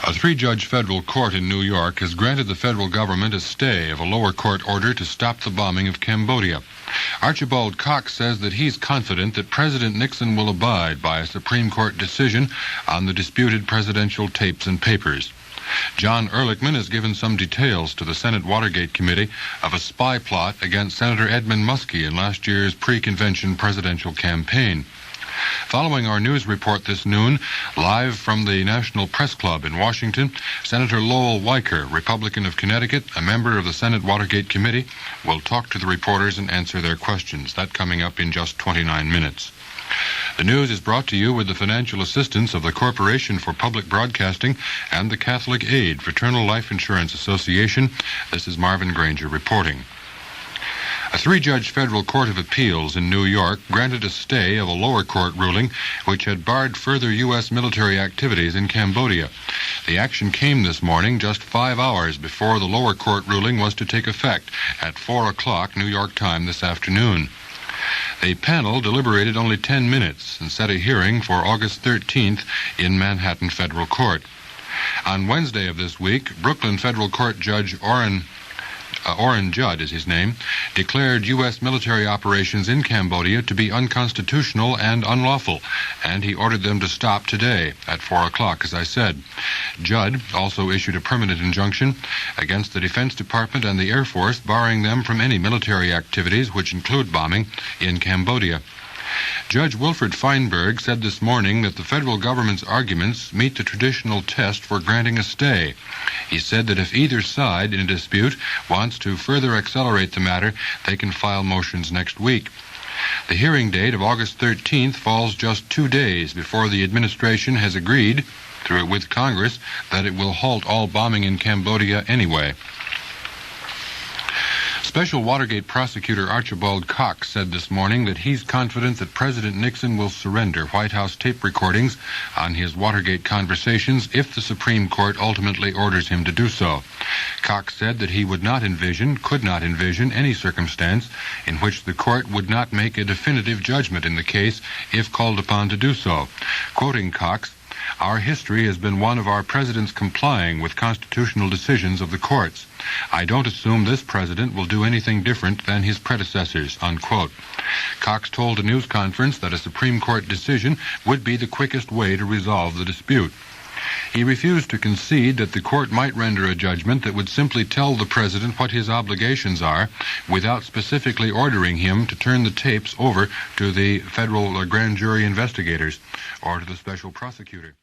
A three-judge federal court in New York has granted the federal government a stay of a lower court order to stop the bombing of Cambodia. Archibald Cox says that he's confident that President Nixon will abide by a Supreme Court decision on the disputed presidential tapes and papers. John Ehrlichman has given some details to the Senate Watergate Committee of a spy plot against Senator Edmund Muskie in last year's pre-convention presidential campaign. Following our news report this noon, live from the National Press Club in Washington, Senator Lowell Weicker, Republican of Connecticut, a member of the Senate Watergate Committee, will talk to the reporters and answer their questions. That coming up in just 29 minutes. The news is brought to you with the financial assistance of the Corporation for Public Broadcasting and the Catholic Aid Fraternal Life Insurance Association. This is Marvin Granger reporting. A three-judge federal court of appeals in New York granted a stay of a lower court ruling which had barred further U.S. military activities in Cambodia. The action came this morning just 5 hours before the lower court ruling was to take effect at 4 o'clock New York time this afternoon. The panel deliberated only 10 minutes and set a hearing for August 13th in Manhattan Federal Court. On Wednesday of this week, Brooklyn Federal Court Judge Orrin Judd is his name, declared U.S. military operations in Cambodia to be unconstitutional and unlawful, and he ordered them to stop today at 4 o'clock, as I said. Judd also issued a permanent injunction against the Defense Department and the Air Force, barring them from any military activities, which include bombing, in Cambodia. Judge Wilfred Feinberg said this morning that the federal government's arguments meet the traditional test for granting a stay. He said that if either side in a dispute wants to further accelerate the matter, they can file motions next week. The hearing date of August 13th falls just 2 days before the administration has agreed, with Congress, that it will halt all bombing in Cambodia anyway. Special Watergate Prosecutor Archibald Cox said this morning that he's confident that President Nixon will surrender White House tape recordings on his Watergate conversations if the Supreme Court ultimately orders him to do so. Cox said that he could not envision any circumstance in which the court would not make a definitive judgment in the case if called upon to do so. Quoting Cox, "Our history has been one of our presidents complying with constitutional decisions of the courts. I don't assume this president will do anything different than his predecessors," unquote. Cox told a news conference that a Supreme Court decision would be the quickest way to resolve the dispute. He refused to concede that the court might render a judgment that would simply tell the president what his obligations are without specifically ordering him to turn the tapes over to the federal grand jury investigators or to the special prosecutor.